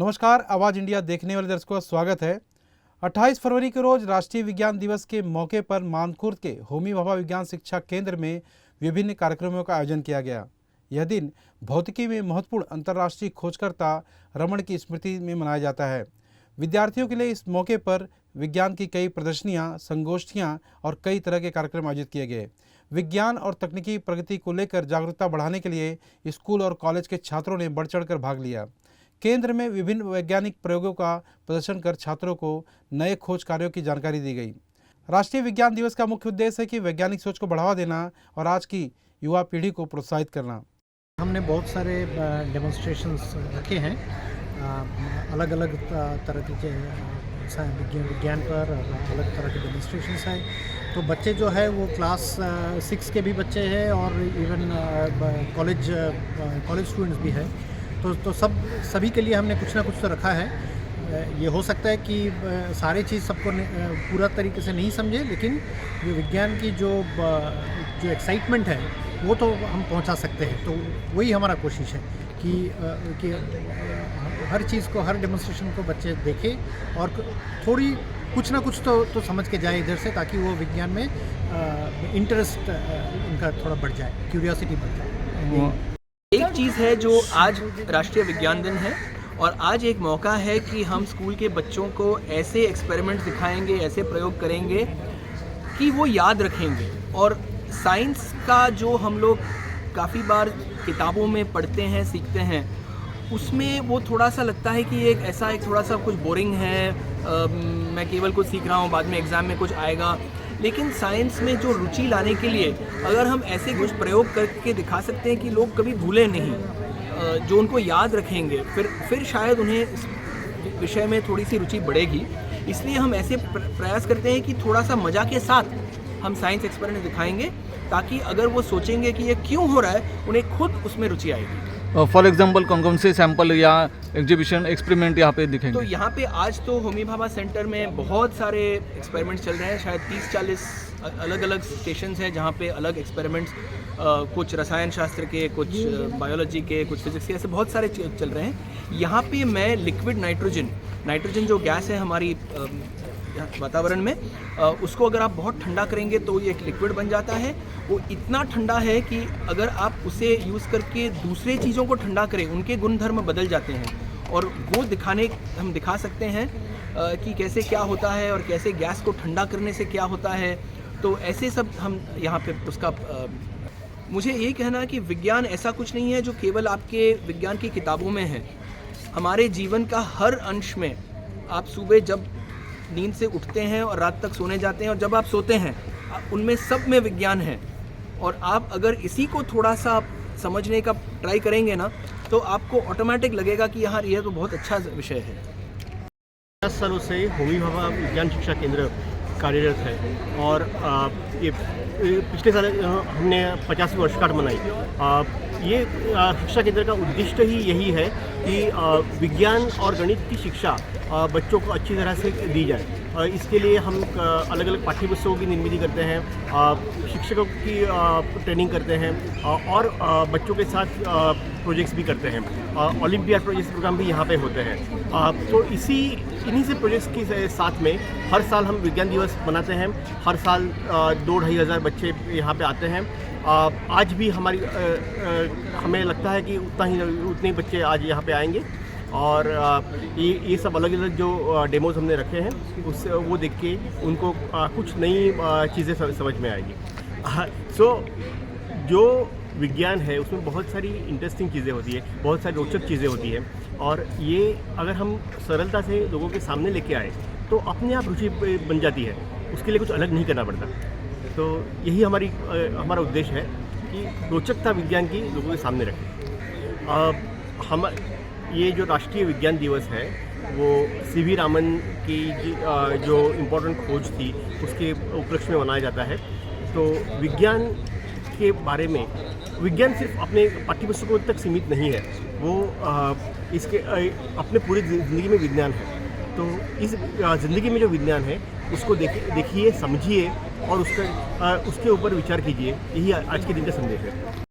नमस्कार, आवाज़ इंडिया देखने वाले दर्शकों का स्वागत है। 28 फरवरी के रोज राष्ट्रीय विज्ञान दिवस के मौके पर मानखुर्द के होमी भाभा विज्ञान शिक्षा केंद्र में विभिन्न कार्यक्रमों का आयोजन किया गया। यह दिन भौतिकी में महत्वपूर्ण अंतर्राष्ट्रीय खोजकर्ता रमन की स्मृति में मनाया जाता है। विद्यार्थियों के लिए इस मौके पर विज्ञान की कई प्रदर्शनियाँ, संगोष्ठियाँ और कई तरह के कार्यक्रम आयोजित किए गए। विज्ञान और तकनीकी प्रगति को लेकर जागरूकता बढ़ाने के लिए स्कूल और कॉलेज के छात्रों ने बढ़ चढ़कर भाग लिया। केंद्र में विभिन्न वैज्ञानिक प्रयोगों का प्रदर्शन कर छात्रों को नए खोज कार्यों की जानकारी दी गई। राष्ट्रीय विज्ञान दिवस का मुख्य उद्देश्य है कि वैज्ञानिक सोच को बढ़ावा देना और आज की युवा पीढ़ी को प्रोत्साहित करना। हमने बहुत सारे डेमोन्स्ट्रेशंस रखे हैं, अलग अलग तरह के विज्ञान पर अलग तरह के डेमोन्स्ट्रेशंस हैं। तो बच्चे जो है वो क्लास 6 के भी बच्चे हैं और इवन कॉलेज स्टूडेंट्स भी हैं। तो सभी के लिए हमने कुछ ना कुछ तो रखा है। ये हो सकता है कि सारी चीज़ सबको पूरा तरीके से नहीं समझे, लेकिन जो विज्ञान की जो एक्साइटमेंट है वो तो हम पहुंचा सकते हैं। तो वही हमारा कोशिश है कि हर चीज़ को, हर डेमोन्स्ट्रेशन को बच्चे देखें और थोड़ी कुछ ना कुछ तो समझ के जाए इधर से, ताकि वो विज्ञान में इंटरेस्ट उनका थोड़ा बढ़ जाए, क्यूरियोसिटी बढ़ जाए। एक चीज़ है जो आज राष्ट्रीय विज्ञान दिन है और आज एक मौका है कि हम स्कूल के बच्चों को ऐसे एक्सपेरिमेंट्स दिखाएंगे, ऐसे प्रयोग करेंगे कि वो याद रखेंगे। और साइंस का जो हम लोग काफ़ी बार किताबों में पढ़ते हैं, सीखते हैं, उसमें वो थोड़ा सा लगता है कि एक थोड़ा सा कुछ बोरिंग है, मैं केवल कुछ सीख रहा हूँ, बाद में एग्ज़ाम में कुछ आएगा। लेकिन साइंस में जो रुचि लाने के लिए अगर हम ऐसे कुछ प्रयोग करके दिखा सकते हैं कि लोग कभी भूलें नहीं, जो उनको याद रखेंगे, फिर शायद उन्हें इस विषय में थोड़ी सी रुचि बढ़ेगी। इसलिए हम ऐसे प्रयास करते हैं कि थोड़ा सा मज़ा के साथ हम साइंस एक्सपेरिमेंट दिखाएंगे, ताकि अगर वो सोचेंगे कि ये क्यों हो रहा है, उन्हें खुद उसमें रुचि आएगी। फॉर एग्जाम्पल कौन कौन से सैंपल या एग्जीबिशन एक्सपेरिमेंट यहाँ पे दिखेंगे? तो यहाँ पे आज तो होमी भाभा सेंटर में बहुत सारे एक्सपेरिमेंट्स चल रहे हैं, शायद 30-40 अलग अलग स्टेशंस हैं जहाँ पे अलग एक्सपेरिमेंट्स, कुछ रसायन शास्त्र के, कुछ बायोलॉजी के, कुछ फिजिक्स के, ऐसे बहुत सारे चल रहे हैं। यहाँ पे मैं लिक्विड नाइट्रोजन जो गैस है हमारी वातावरण में, उसको अगर आप बहुत ठंडा करेंगे तो ये एक लिक्विड बन जाता है। वो इतना ठंडा है कि अगर आप उसे यूज़ करके दूसरे चीज़ों को ठंडा करें, उनके गुणधर्म बदल जाते हैं। और वो हम दिखा सकते हैं कि कैसे क्या होता है और कैसे गैस को ठंडा करने से क्या होता है। तो ऐसे सब हम यहाँ पे उसका मुझे ये कहना है कि विज्ञान ऐसा कुछ नहीं है जो केवल आपके विज्ञान की किताबों में है। हमारे जीवन का हर अंश में, आप सुबह जब नींद से उठते हैं और रात तक सोने जाते हैं और जब आप सोते हैं, उनमें सब में विज्ञान है। और आप अगर इसी को थोड़ा सा समझने का ट्राई करेंगे ना, तो आपको ऑटोमेटिक लगेगा कि यहाँ ये तो बहुत अच्छा विषय है। 10 सालों से होमी भाभा विज्ञान शिक्षा केंद्र कार्यरत है और ये पिछले साल हमने 50वीं वर्षगांठ मनाई। ये शिक्षा केंद्र का उद्देश्य ही यही है कि विज्ञान और गणित की शिक्षा बच्चों को अच्छी तरह से दी जाए। इसके लिए हम अलग अलग पाठ्य पुस्तकों की निर्मित करते हैं, शिक्षकों की ट्रेनिंग करते हैं और बच्चों के साथ प्रोजेक्ट्स भी करते हैं। ओलंपियाड प्रोग्राम भी यहाँ पे होते हैं। तो इन्हीं से प्रोजेक्ट्स के साथ में हर साल हम विज्ञान दिवस मनाते हैं। हर साल 2-2.5 हज़ार बच्चे यहाँ पे आते हैं। आज भी हमें लगता है कि उतने ही बच्चे आज यहाँ पे आएंगे। और ये सब अलग अलग जो डेमोज हमने रखे हैं, उससे वो देख के उनको कुछ नई चीज़ें समझ में आएगी। सो जो विज्ञान है उसमें बहुत सारी इंटरेस्टिंग चीज़ें होती है, बहुत सारी रोचक चीज़ें होती है। और ये अगर हम सरलता से लोगों के सामने लेके आए तो अपने आप रुचि बन जाती है, उसके लिए कुछ अलग नहीं करना पड़ता। तो यही हमारा उद्देश्य है कि रोचकता विज्ञान की लोगों के सामने रखें। हम ये जो राष्ट्रीय विज्ञान दिवस है वो सीवी रामन की जो इम्पोर्टेंट खोज थी उसके उपलक्ष्य में मनाया जाता है। तो विज्ञान के बारे में, विज्ञान सिर्फ अपने पाठ्यपुस्तकों तक सीमित नहीं है, वो इसके अपने पूरी ज़िंदगी में विज्ञान है। तो इस ज़िंदगी में जो विज्ञान है उसको देखिए, समझिए और उसके ऊपर विचार कीजिए। यही आज के दिन का संदेश है।